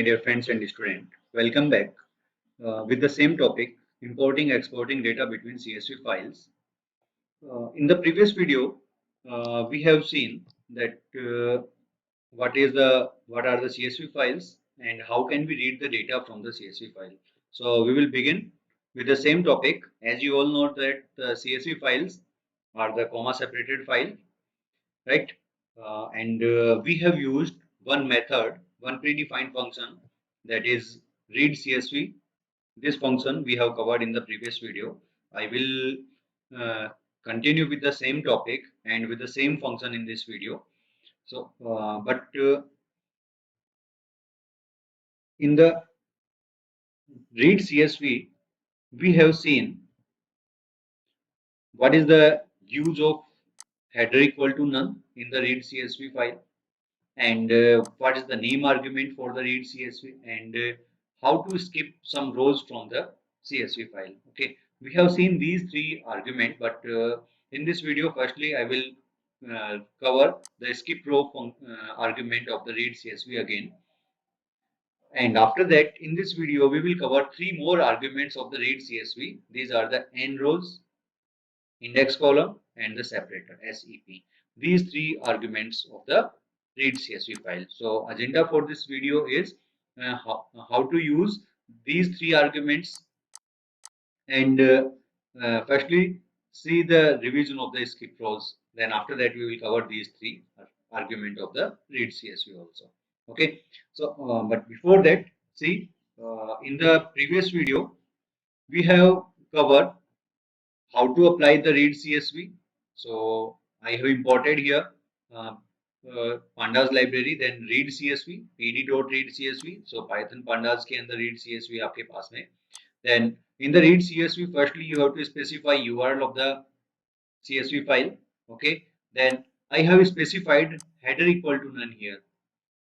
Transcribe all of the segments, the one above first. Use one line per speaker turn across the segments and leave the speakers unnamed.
dear friends and students. Welcome back with the same topic, importing exporting data between CSV files. In the previous video, we have seen that what are the CSV files and how can we read the data from the CSV file. So we will begin with the same topic. As you all know that the CSV files are the comma separated file, right? And we have used one method, one predefined function, that is read CSV. This function we have covered in the previous video. I will continue with the same topic and with the same function in this video. So, but in the read CSV, we have seen what is the use of header equal to none in the read CSV file, and what is the name argument for the read CSV, and how to skip some rows from the CSV file. Okay, we have seen these three arguments, but in this video, firstly, I will cover the skip row argument of the read CSV again. And after that, in this video, we will cover three more arguments of the read CSV. These are the n rows, index column, and the separator SEP. These three arguments of the read CSV file. So agenda for this video is how to use these three arguments, and firstly see the revision of the skip rows. Then after that we will cover these three argument of the read CSV also. Okay. So but before that, see, in the previous video we have covered how to apply the read CSV. So I have imported here uh, pandas library, then read CSV, pd.read CSV. So Python pandas के अंदर read CSV आपके पास में. Then in the read CSV, firstly you have to specify URL of the CSV file. Okay. Then I have specified header equal to none here.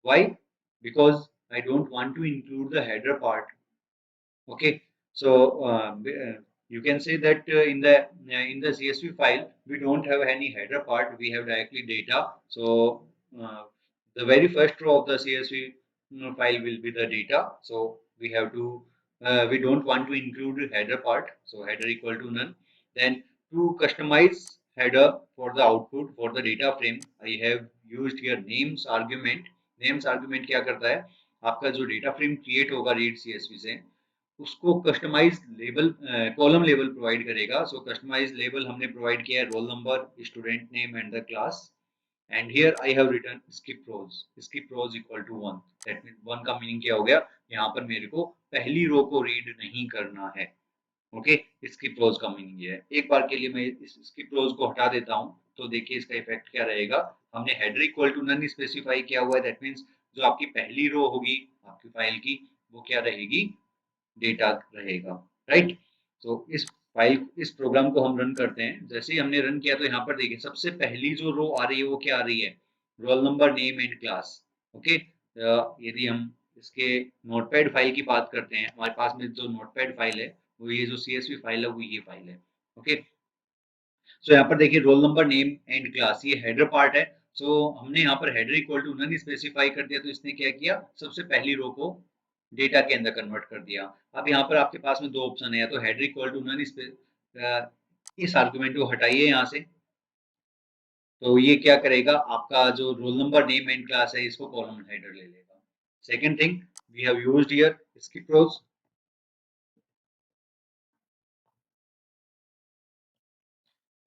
Why? Because I don't want to include the header part. Okay. So you can say that in the CSV file we don't have any header part. We have directly data. So the very first row of the CSV file will be the data. So we have to we don't want to include header part. So header equal to none. Then to customize header for the output for the data frame, I have used here names argument. Names argument क्या करता है? आपका जो data frame create होगा read CSV से, उसको customize label column label provide करेगा. So customize label हमने प्रोवाइड किया है roll number, student name and the class. And here I have written skip rows. Skip rows equal to 1. That means 1 का meaning क्या हो गया? यहाँ पर मेरे को पहली रो को रीड नहीं करना है. ओके, स्किप रोज का मीनिंग ये है. एक बार के लिए मैं इस स्किप रोज को हटा देता हूँ, तो देखिए इसका इफेक्ट क्या रहेगा. हमने header equal to none specify किया हुआ है. दैट मींस जो आपकी पहली रो होगी आपकी फाइल की, वो क्या रहेगी? डेटा रहेगा. राइट. तो इस प्रोग्राम को हम रन करते हैं. जैसे ही हमने रन किया तो यहाँ पर देखिए सबसे पहली जो रो आ रही है वो क्या आ रही है? Roll number, name and class. Okay. यदि हम इसके नोटपैड फाइल की बात करते हैं, हमारे पास में जो नोटपैड फाइल है वो ये जो CSV फाइल है वो ये फाइल है. ओके. सो यहाँ पर देखिए roll number, name and class, ये हेडर पार्ट है. सो हमने यहाँ पर header equal to none specify कर दिया, तो इसने क्या किया? सबसे पहली रो को डेटा के अंदर कन्वर्ट कर दिया. अब यहाँ पर आपके पास में दो ऑप्शन है, या तो हेडर इक्वल टू नन, इस आर्गुमेंट को हटाइए यहाँ से, तो ये क्या करेगा? आपका जो roll number, name and class है इसको कॉलम हेडर ले लेगा. Second thing we have used here skip rows.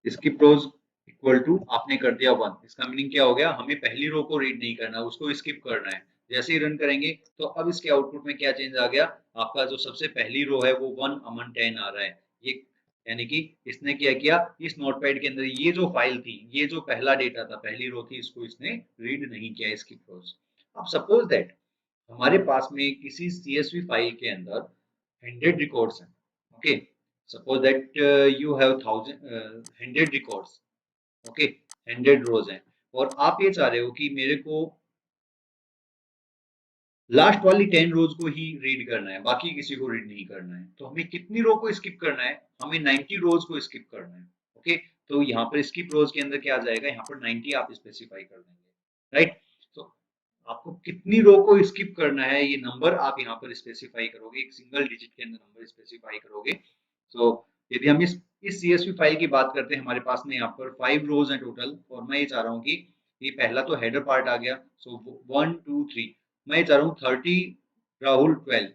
Skip rows equal to आपने कर दिया 1. इसका मीनिंग क्या हो गया? हमें पहली रो को रीड नहीं करना, उसको स्किप करना है. जैसे ही रन करेंगे तो अब इसके आउटपुट में क्या चेंज आ गया? आपका जो सबसे पहली रो है वो 1 अमन 10 आ रहा है. ये यानी कि इसने क्या किया? इस नोटपैड के अंदर ये जो फाइल थी, ये जो पहला डेटा था, पहली रो थी, इसको इसने रीड नहीं किया स्किप रोज. अब सपोज दैट हमारे पास में किसी CSV फाइल के अंदर 100 रिकॉर्ड्स हैं. Okay. Suppose that you have 100 records. Okay, 100 rows हैं, और आप ये चाह रहे हो कि मेरे को लास्ट वाली 10 रोज को ही रीड करना है, बाकी किसी को रीड नहीं करना है. तो हमें कितनी रो को स्किप करना है? हमें 90 रोज को स्किप करना है. ओके. तो यहाँ पर स्किप रोज के अंदर क्या आ जाएगा? यहाँ पर 90 आप स्पेसिफाई कर देंगे. राइट. तो आपको कितनी रो को स्किप करना है ये नंबर आप यहाँ पर स्पेसिफाई करोगे, एक सिंगल डिजिट के अंदर नंबर स्पेसिफाई करोगे। सो यदि हम इस CSV फाइल की बात करते हैं, हमारे पास में यहाँ पर 5 रोज हैं टोटल, और मैं ये चाह रहा हूँ कि ये पहला तो हेडर पार्ट आ गया, सो 1 2 3, मैं ये चाह रहा हूँ 30 राहुल 12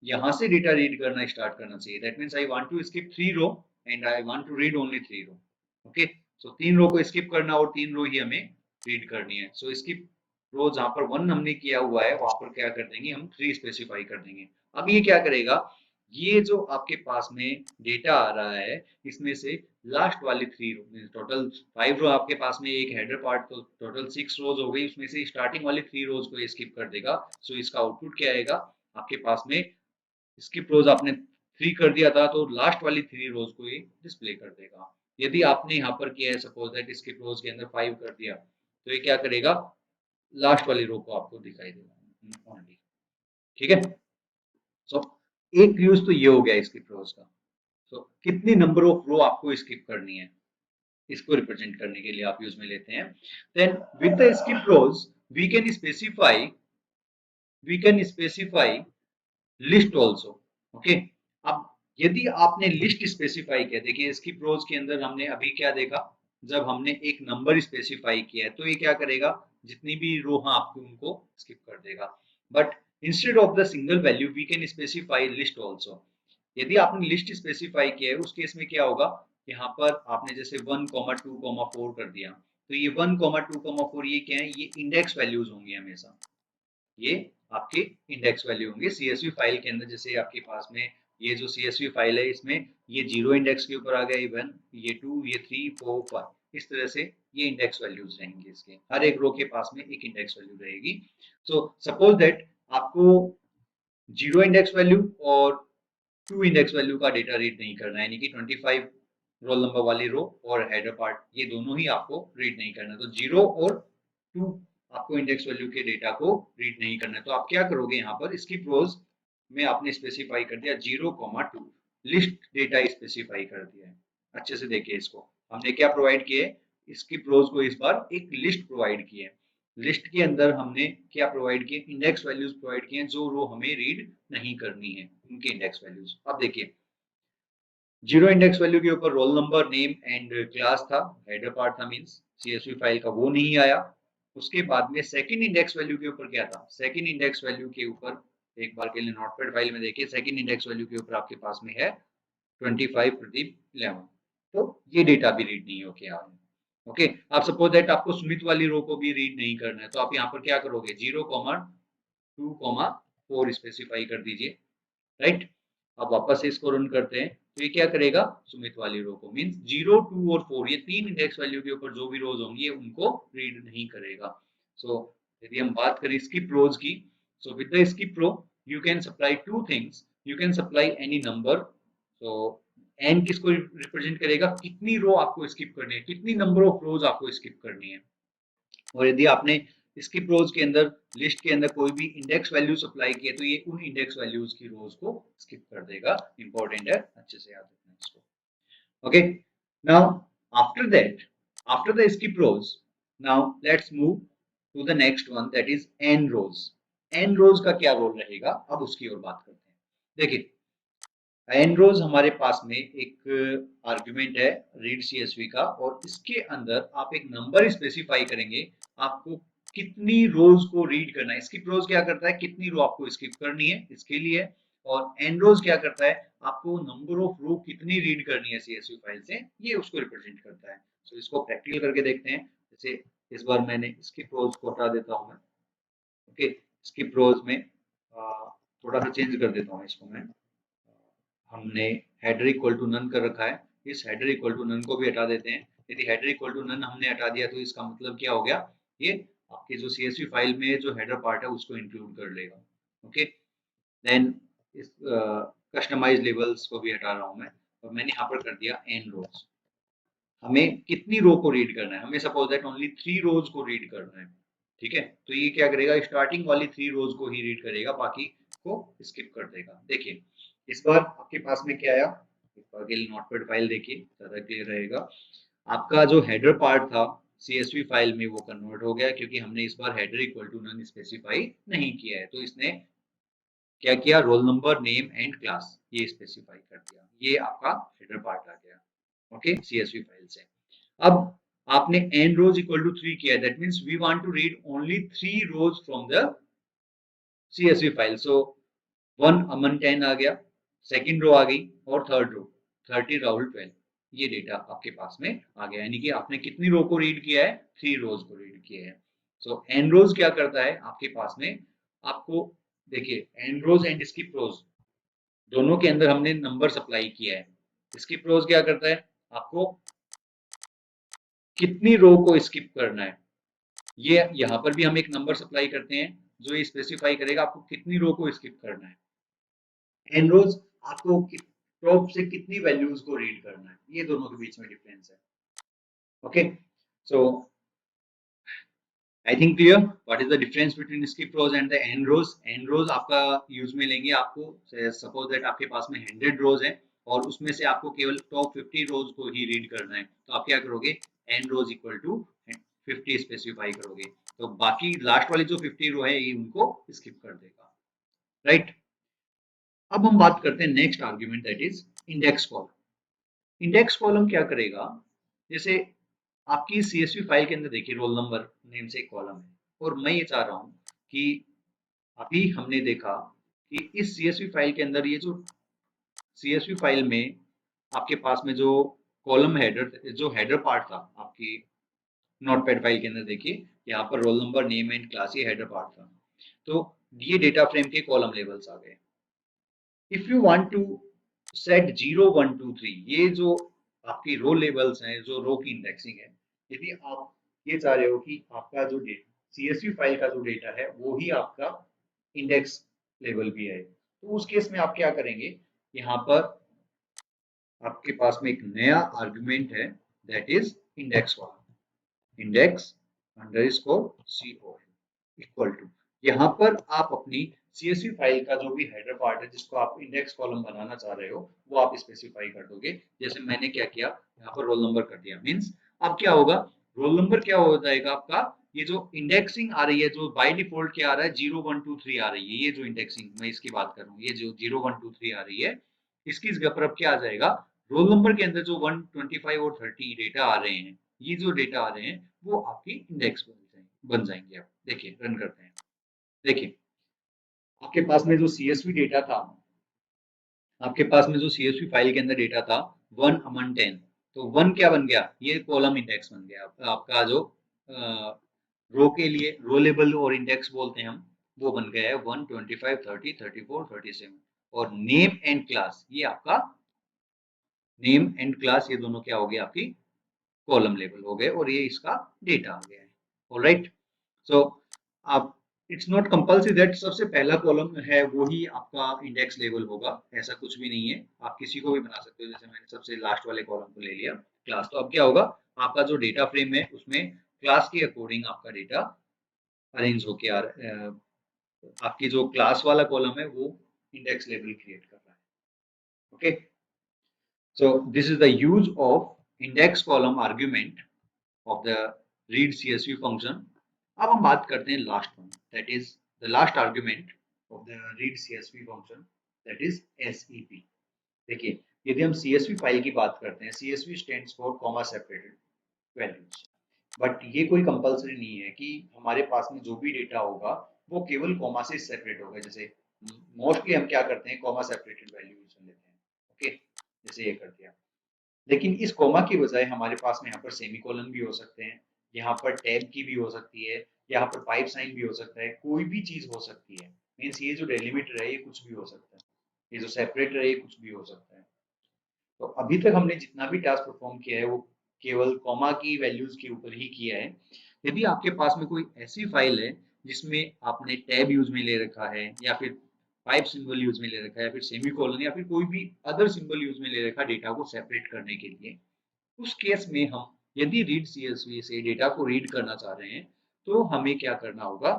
यहाँ से डेटा रीड करना स्टार्ट करना चाहिए। That means I want to skip 3 row and I want to read only 3 row. Okay, so 3 row को स्किप करना और 3 रो ही हमें रीड करनी है। सो स्किप रो जहां पर 1 हमने किया हुआ है वहां पर क्या कर देंगे, हम 3 स्पेसिफाई कर देंगे। अब ये क्या करेगा, ये जो आपके पास में डेटा आ रहा है इसमें से लास्ट वाली 3 रो, टोटल 5 रो आपके पास में, एक हेडर पार्ट, तो टोटल 6 रोज हो गई, उसमें से स्टार्टिंग वाली 3 रोज को स्किप कर देगा। सो इसका आउटपुट क्या आएगा आपके पास में, स्किप रोज आपने 3 कर दिया था तो लास्ट वाली 3 रोज को ये डिस्प्ले कर देगा। यदि आपने यहाँ पर किया है सपोज दैट स्किप रोज के अंदर 5 कर दिया, तो ये क्या करेगा, लास्ट वाली रो को आपको दिखाई देगा ओनली। ठीक है, सो एक यूज तो ये हो गया स्किप रोज का। सो कितनी नंबर ऑफ रो आपको स्किप करनी है, इसको रिप्रेजेंट करने के लिए आप यूज में लेते हैं। Then with the skip rows we can specify list also. Okay, अब यदि आपने लिस्ट स्पेसिफाई किया, देखिए इसकी प्रोज के अंदर हमने अभी क्या देखा, जब हमने एक नंबर स्पेसिफाई किया है तो ये क्या करेगा, जितनी भी रो हैं आपको उनको स्किप कर देगा। But instead of the single value we can specify list also. यदि आपने लिस्ट स्पेसिफाई किया है उस केस में क्या होगा, यहाँ पर आपने जैसे 1,2,4 कर दिया, तो ये 1,2,4 ये क्या है, ये इंडेक्स वैल्यूज होंगी हमेशा, ये आपके इंडेक्स वैल्यू होंगे CSV फाइल के अंदर। जैसे आपके पास में ये जो CSV फाइल है इसमें ये 0 इंडेक्स के ऊपर आ गया, ये 1, ये 2, ये 3, 4, 5, इस तरह से ये इंडेक्स वैल्यूज रहेंगे, इसके हर एक रो के पास में एक इंडेक्स वैल्यू रहेगी। सो सपोज दैट आपको 0 इंडेक्स वैल्यू और 2 इंडेक्स वैल्यू का डेटा रीड नहीं करना है, यानी कि 25 रोल नंबर वाली रो और हेडर पार्ट ये दोनों ही आपको रीड नहीं करना है। तो 0 और 2 आपको इंडेक्स वैल्यू के डेटा को रीड नहीं करना है। तो आप क्या करोगे, यहाँ पर स्किप रोज में आपने स्पेसिफाई कर दिया 0,2 लिस्ट डेटा स्पेसिफाई कर दिया है। अच्छे से देखिए इसको, हमने क्या प्रोवाइड किया है, स्किप रोज को इस बार एक लिस्ट प्रोवाइड की है। लिस्ट के अंदर हमने क्या प्रोवाइड किए, इंडेक्स वैल्यूज प्रोवाइड किए हैं, जो रो हमें रीड नहीं करनी है उनके इंडेक्स वैल्यूज। अब देखिए 0 इंडेक्स वैल्यू के ऊपर role number, name and class था, हेडर पार्ट था मींस CSV फाइल का, वो नहीं आया। उसके बाद में सेकंड इंडेक्स वैल्यू के ऊपर क्या था, सेकंड इंडेक्स वैल्यू के ऊपर एक बार के लिए नोटपैड फाइल में देखिए, सेकंड इंडेक्स वैल्यू के ऊपर आपके पास में है 25 प्रदीप 11, तो ये डेटा भी रीड नहीं हो के आ रहा है। ओके, आप सपोज दैट आपको सुमित वाली रो को भी रीड नहीं करना है, तो आप यहाँ पर क्या करोगे, 0,2,4 स्पेसिफाई कर दीजिए, राइट। अब वापस से इसको रन करते हैं, तो ये क्या करेगा, सुमित वाली रो को, मींस 0, 2 और 4 ये तीन इंडेक्स वैल्यू के ऊपर जो भी रोज होंगी ये उनको रीड नहीं करेगा। सो यदि हम बात करें स्किप रोज की, so with the skip row you can supply two things, you can supply any number. So N किसको रिप्रेजेंट करेगा, कितनी रो आपको स्किप करनी है, कितनी नंबर ऑफ रोज आपको स्किप करनी है। और यदि आपने स्किप रोज के अंदर लिस्ट के अंदर कोई भी इंडेक्स वैल्यू सप्लाई किया तो ये उन इंडेक्स वैल्यूज की रोज को स्किप कर देगा। इंपॉर्टेंट है, अच्छे से याद रखना इसको। Okay, now after that, after the skip rows, now let's move to the next one, that is N rows. N rows का क्या रोल रहेगा, अब उसकी ओर बात करते हैं। देखिए एन रोज हमारे पास में एक आर्गुमेंट है रीड CSV का, और इसके अंदर आप एक नंबर स्पेसिफाई करेंगे, आपको कितनी रोज को रीड करना है। स्किप रोज क्या करता है, कितनी रो आपको स्किप करनी है इसके लिए, और एन रोज क्या करता है, आपको नंबर ऑफ रो कितनी रीड करनी है CSV फाइल से, ये उसको रिप्रेजेंट करता है। तो इसको प्रैक्टिकल करके देखते हैं। जैसे इस बार मैंने स्किप रोज को हटा देता हूँ मैं। ओके, स्किप रोज में थोड़ा सा चेंज कर देता हूँ इसको मैं। हमने हेडर इक्वल टू नन कर रखा है, इस हेडर इक्वल टू नन को भी हटा देते हैं। यदि हेडर इक्वल टू नन हमने हटा दिया तो इसका मतलब क्या हो गया, ये आपके जो CSV फाइल में जो हेडर पार्ट है उसको इंक्लूड कर लेगा। ओके, देन इस कस्टमाइज लेबल्स को भी हटा रहा हूं मैं, और मैंने यहाँ पर कर दिया एन रोज। हमें कितनी रो को रीड करना है, हमें सपोज दैट ओनली 3 रोज को रीड करना है। ठीक है, तो ये क्या करेगा, स्टार्टिंग वाली 3 रोज को ही रीड करेगा, बाकी को स्किप कर देगा। देखिए इस बार आपके पास में क्या आया, इस बार के लिए नोटपैड फाइल देखिए, ज्यादा क्लियर रहेगा। आपका जो हेडर पार्ट था CSV फाइल में वो कन्वर्ट हो गया, क्योंकि हमने इस बार header equal to none specify नहीं किया है। तो इसने क्या किया, roll number, name and class ये स्पेसिफाई कर दिया। ये आपका हेडर पार्ट आ गया, ओके, CSV फाइल से। अब आपने n rows equal to 3 किया, that means we want to read only 3 rows from the CSV file. So 1 Aman 10 आ गया, सेकंड रो आ गई, और थर्ड रो 30 राहुल 12। ये डेटा आपके पास में आ गया, यानी कि आपने कितनी रो को रीड किया है, 3 रोज को रीड किया है। सो n रोज क्या करता है आपके पास में, आपको देखिए n रोज एंड स्किप रोज दोनों के अंदर हमने नंबर सप्लाई किया है। स्किप रोज क्या करता है, आपको कितनी रो को स्किप करना है, ये यहाँ पर भी हम एक नंबर सप्लाई करते हैं जो ये स्पेसिफाई करेगा आपको कितनी रो को स्किप करना है। एन रोज आपको टॉप से कितनी वैल्यूज को रीड करना है, ये दोनों के बीच में डिफरेंस है। Okay, so I think clear what is the difference between skip rows and the N rows. N rows आपका यूज में लेंगे, आपको सपोज दैट आपके पास में 100 रोज है और उसमें से आपको केवल टॉप 50 रोज को ही रीड करना है, तो आप क्या करोगे, N rows equal to 50 specify करोगे, तो बाकी लास्ट वाली जो 50 रो है ये उनको स्किप कर देगा, राइट। अब हम बात करते हैं next argument, that is index column. Index column क्या करेगा, जैसे आपकी CSV फाइल के अंदर देखिए रोल नंबर नेम से एक कॉलम है, और मैं ये चाह रहा हूं कि अभी हमने देखा कि इस CSV फाइल के अंदर ये जो CSV फाइल में आपके पास में जो कॉलम हेडर, जो हेडर पार्ट था आपकी नोटपैड फाइल के अंदर, देखिए यहाँ पर roll number, name and class, ये हेडर पार्ट था। तो ये डेटा फ्रेम के कॉलम लेवल्स आ गए। If you want to set 0 1 2 3, ये जो आपकी रो लेवल्स हैं, जो रो की इंडेक्सिंग है, यदि आप ये चाह रहे हो कि आपका जो CSV फाइल का जो डेटा है वो ही आपका इंडेक्स लेवल भी है, तो उस केस में आप क्या करेंगे, यहाँ पर आपके पास में एक नया आर्गुमेंट है, that is index column, index underscore COL equal to, यहाँ पर आप अपनी CSV फाइल का जो भी हेडर पार्ट है जिसको आप इंडेक्स कॉलम बनाना चाह रहे हो वो आप स्पेसिफाई कर दोगे। जैसे मैंने क्या किया, यहाँ पर रोल नंबर कर दिया, मींस अब क्या होगा, रोल नंबर क्या हो जाएगा आपका, ये जो इंडेक्सिंग आ रही है, जो बाय डिफॉल्ट क्या आ रहा है, 0 1 2 3 आ रही है, ये जो इंडेक्सिंग मैं इसकी बात कर रहा हूँ, ये जो 0 1 2 3 आ रही है, इसकी जगह पर अब क्या आ जाएगा, रोल नंबर के अंदर जो 1 25 और 30 डेटा आ रहे हैं, ये जो डेटा आ रहे हैं वो आपकी इंडेक्स बन जाएंगे। आप देखिए, रन करते हैं, देखिए आपके पास में जो CSV डेटा था, आपके पास में जो CSV फाइल के अंदर डेटा था 1 अमन 10, तो 1 क्या बन गया, ये कॉलम इंडेक्स बन गया आपका, जो रो के लिए रो लेबल और इंडेक्स बोलते हैं हम, वो बन गया है 1 25 30 34 37। और नेम एंड क्लास, ये आपका नेम एंड क्लास, ये दोनों क्या हो गए, आपकी कॉलम लेबल हो गए, और ये इसका डेटा आ गया है। ऑलराइट, सो आप इट्स नॉट कंपल्सरी दैट सबसे पहला कॉलम है वो ही आपका इंडेक्स लेवल होगा, ऐसा कुछ भी नहीं है, आप किसी को भी बना सकते हो। जैसे मैंने सबसे लास्ट वाले कॉलम को ले लिया क्लास, तो अब क्या होगा, आपका जो डेटा फ्रेम है उसमें क्लास के अकॉर्डिंग आपका डेटा अरेंज होके आपकी जो क्लास वाला कॉलम है वो इंडेक्स लेवल क्रिएट कर रहा है। Okay, so this is the use of index column argument of the read CSV function। अब हम बात करते हैं last one, that is the last argument of the read CSV function, that is SEP। देखिए, यदि हम CSV फाइल की बात करते हैं, CSV stands for comma separated values, but ये कोई कंपलसरी नहीं है कि हमारे पास में जो भी डेटा होगा वो केवल कॉमा से सेपरेट होगा। जैसे मोस्टली हम क्या करते हैं, कॉमा सेपरेटेड वैल्यू यूज कर लेते हैं, ओके, जैसे ये कर दिया। लेकिन इस कोमा की बजाय हमारे पास में यहाँ पर सेमीकोलन भी हो सकते हैं, यहाँ पर टैब की भी हो सकती है, यहाँ पर पाइप साइन भी हो सकता है, कोई भी चीज हो सकती है। मीन्स ये जो डेलिमिटर है ये कुछ भी हो सकता है, ये जो सेपरेटर है ये कुछ भी हो सकता है। तो अभी तक हमने जितना भी टास्क परफॉर्म किया है वो केवल कॉमा की वैल्यूज के ऊपर ही किया है। यदि आपके पास में कोई ऐसी फाइल है जिसमें आपने टैब यूज में ले रखा है, या फिर पाइप सिंबल यूज में ले रखा है, या फिर सेमीकोलन, या फिर कोई भी अदर सिंबल यूज में ले रखा डेटा को सेपरेट करने के लिए, उस केस में हम यदि रीड CSV से डेटा को रीड करना चाह रहे हैं तो हमें क्या करना होगा,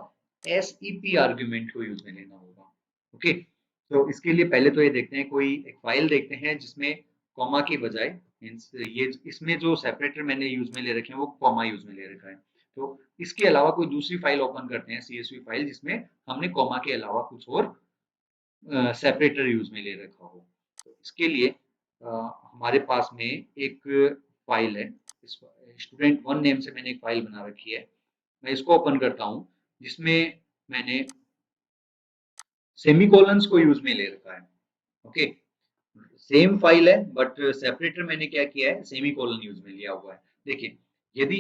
SEP आर्ग्यूमेंट को यूज में लेना होगा। ओके, तो इसके लिए पहले तो ये देखते हैं, कोई एक फाइल देखते हैं जिसमें कॉमा की बजाय मीन्स ये इसमें जो सेपरेटर मैंने यूज में ले रखे हैं वो कॉमा यूज में ले रखा है। तो इसके अलावा कोई दूसरी फाइल ओपन करते हैं CSV फाइल जिसमें हमने कॉमा के अलावा कुछ और सेपरेटर यूज में ले रखा हो। तो इसके लिए हमारे पास में एक फाइल है, स्टूडेंट वन नेम से मैंने एक फाइल बना रखी है। मैं इसको ओपन करता हूँ जिसमें मैंने सेमीकोलंस को यूज में ले रखा है। ओके, सेम फाइल है बट सेपरेटर मैंने क्या किया है, सेमीकोलन यूज में लिया हुआ है। देखिए यदि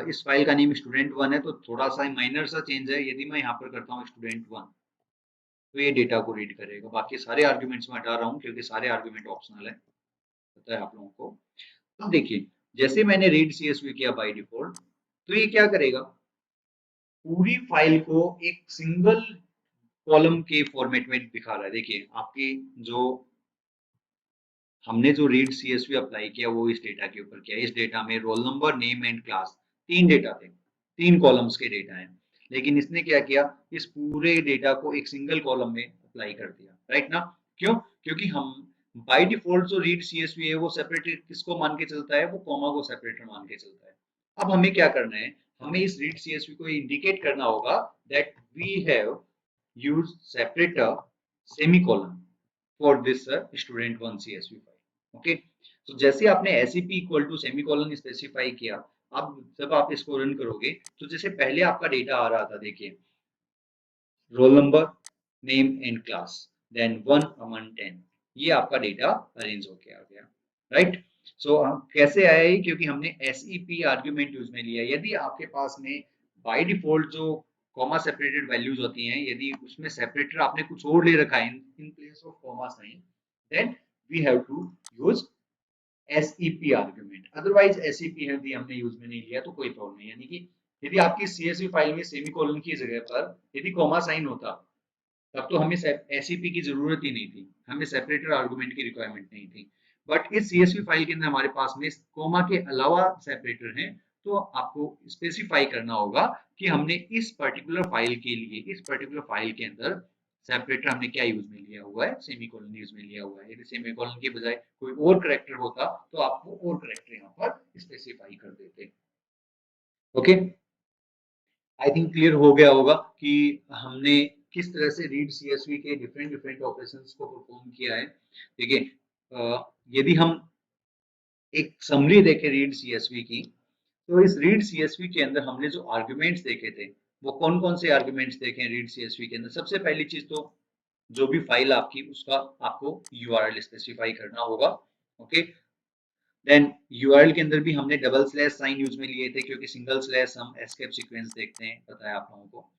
इस फाइल का नेम स्टूडेंट वन है तो थोड़ा सा माइनर सा चेंज है। यदि मैं यहाँ पर करता हूँ स्टूडेंट वन तो ये डेटा को रीड करेगा। बाकी सारे आर्ग्यूमेंट्स में हटा रहा हूँ क्योंकि सारे आर्ग्यूमेंट ऑप्शनल है, पता है आप लोगों को। तो देखिए जैसे मैंने रीड CSV किया बाय डिफॉल्ट, तो ये क्या करेगा, पूरी फाइल को एक सिंगल कॉलम के फॉर्मेट में दिखा रहा है। देखिए आपकी जो हमने जो रीड CSV अप्लाई किया वो इस डेटा के ऊपर किया। इस डेटा में role number, name and class, तीन डेटा थे, तीन कॉलम्स के डेटा हैं। लेकिन इसने क्या किया, इस पूरे डेटा को एक सिंगल कॉलम में अप्लाई कर दिया, राइट ना। क्यों? क्योंकि हम बाय डिफॉल्ट जो रीड CSV है वो सेपरेटर किसको मान के चलता है, वो कॉमा को सेपरेटर मान के चलता है। अब हमें क्या करना है, हमें इस रीड CSV को इंडिकेट करना होगा that we have use separator semicolon for this student one CSV file। Okay, तो जैसे आपने SEP equal to semicolon specify किया, अब जब आप इसको रन करोगे तो जैसे पहले आपका डेटा आ रहा था, देखिए roll number, name and class, then 1 Aman 10, ये आपका डेटा अरेंज होके आ गया, राइट। सो कैसे आया ये, क्योंकि हमने SEP आर्ग्यूमेंट यूज में लिया। यदि आपके पास में बाय डिफॉल्ट जो कॉमा सेपरेटेड वैल्यूज होती हैं, यदि उसमें सेपरेटर आपने कुछ और ले रखा है in place of comma sign, then we have to use SEP argument. Otherwise SEP यदि हमने यूज में नहीं लिया तो कोई प्रॉब्लम नहीं। यानी कि यदि आपकी CSV फाइल में सेमीकोलन की जगह पर यदि कॉमा साइन होता तब तो हमें SEP की जरूरत ही नहीं थी, हमें सेपरेटर आर्गुमेंट की रिक्वायरमेंट नहीं थी। बट इस CSV फाइल के अंदर हमारे पास में कोमा के अलावा सेपरेटर हैं, तो आपको स्पेसिफाई करना होगा कि हमने इस पर्टिकुलर फाइल के लिए, इस पर्टिकुलर फाइल के अंदर सेपरेटर हमने क्या यूज में लिया हुआ है, सेमीकोलन यूज में लिया हुआ है। यदि सेमीकोलन के बजाय कोई और करेक्टर होता तो आप वो और करेक्टर यहाँ पर स्पेसिफाई कर देते। ओके, आई थिंक क्लियर हो गया होगा कि हमने किस तरह से रीड CSV के डिफरेंट डिफरेंट ऑपरेशंस को परफॉर्म किया है। देखिए यदि हम एक समरी देखें रीड CSV की, तो इस रीड CSV के अंदर हमने जो आर्ग्यूमेंट्स देखे थे वो कौन कौन से आर्ग्यूमेंट्स देखे रीड CSV के अंदर। सबसे पहली चीज तो जो भी फाइल आपकी उसका आपको URL स्पेसिफाई करना होगा। ओके, देन URL के अंदर भी हमने डबल स्लैश साइन यूज में लिए थे क्योंकि सिंगल स्लैश हम एस्केप सीक्वेंस देखते हैं, पता है आप लोगों को।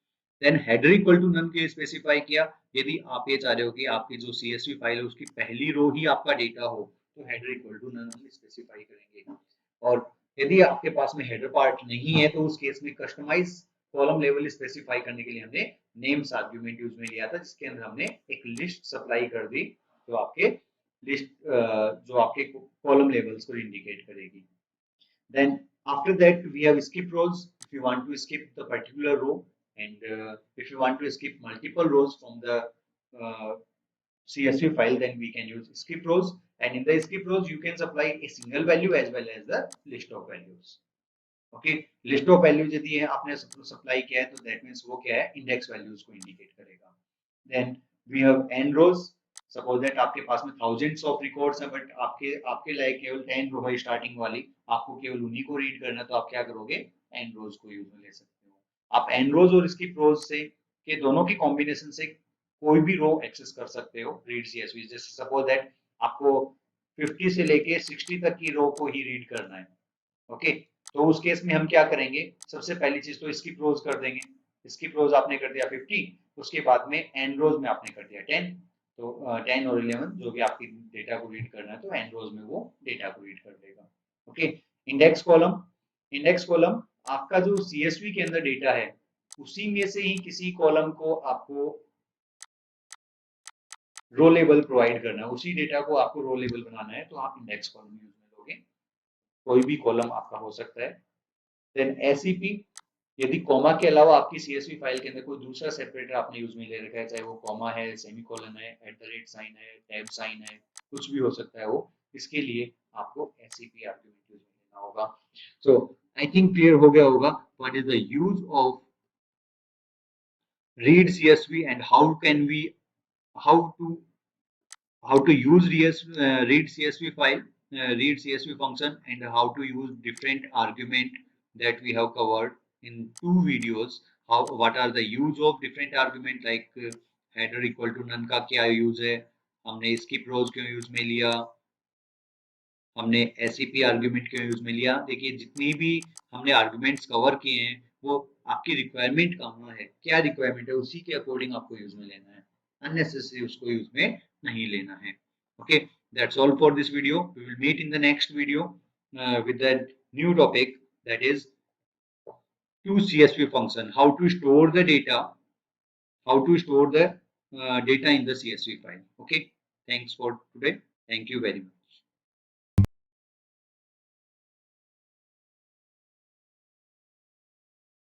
Then header equal to none के स्पेसिफाई किया। यदि आप ये चाह रहे हो कि आपकी जो CSV फाइल है उसकी पहली रो ही आपका डेटा हो तो header equal to none specify करेंगे। और यदि आपके पास में हेडर पार्ट नहीं है तो उस केस में कस्टमाइज कॉलम लेवल स्पेसिफाई करने के लिए हमने नेम्स आर्गुमेंट यूज में लिया था, जिसके अंदर हमने एक लिस्ट सप्लाई कर दी जो आपके लिस्ट जो आपके कॉलम लेवल्स को इंडिकेट करेगी। Then after that we have skip rows if you want to skip the particular row, and if you want to skip multiple rows from the CSV file, then we can use skip rows, and in the skip rows you can supply a single value as well as the list of values। Okay, list of values यदि है आपने supply किया है तो that means वो क्या है, index values को इंडिकेट करेगा। Then we have n rows, suppose that आपके पास में थाउजेंड्स ऑफ रिकॉर्ड्स हैं बट आपके आपके लायक केवल 10 रो है स्टार्टिंग वाली, आपको केवल उन्हीं को रीड करना है तो आप क्या करोगे, n रोज को यूज में ले सकते हो। आप n रोज और स्किप रोज से के दोनों की कॉम्बिनेशन से कोई भी रो एक्सेस कर सकते हो रीड CSV। जैसे सपोज दैट आपको 50 से लेके 60 तक की रो को ही रीड करना है। ओके, तो उस केस में हम क्या करेंगे, सबसे पहली चीज तो इसकी प्रोज कर देंगे। इसकी प्रोज आपने कर दिया 50, उसके बाद में एन रोज में आपने कर दिया 10, तो 10 और 11 जो भी आपकी डेटा को रीड करना है तो एन रोज में वो डेटा को रीड कर देगा। Okay, index column, index column आपका जो CSV के अंदर डेटा है उसी में से ही किसी कॉलम को आपको रो लेवल प्रोवाइड करना है, उसी डेटा को आपको रो लेवल बनाना है तो आप इंडेक्स कॉलम यूज में लोगे। कोई भी कॉलम आपका हो सकता है। देन SEP, यदि कॉमा के अलावा आपकी CSV फाइल के अंदर कोई दूसरा सेपरेटर आपने यूज में ले रखा है, चाहे वो कॉमा है, सेमीकोलन है, @ साइन है, टैब साइन है, कुछ भी हो सकता है वो, इसके लिए आपको SCP आर्ग्यूमेंट यूज में लेना होगा। सो आई थिंक क्लियर हो गया होगा what is the use of read CSV and how can we how to how to use read CSV file, read CSV function, and how to use different argument that we have covered in two videos. How what are the use of different argument like header equal to none का क्या use है, हमने skip rows क्यों use में लिया, हमने SCP argument क्यों use में लिया। देखिए जितनी भी हमने आर्ग्यूमेंट्स कवर किए हैं वो आपकी रिक्वायरमेंट कहाँ है, क्या रिक्वायरमेंट है, उसी के अकॉर्डिंग आपको यूज में लेना है, अननेसेसरी उसको यूज में नहीं लेना है। Okay, that's all for this video. We will meet in the next video with a new topic, that is to CSV function, how to store the data, how to store the data in the CSV file. Okay, thanks for today. Thank you very much.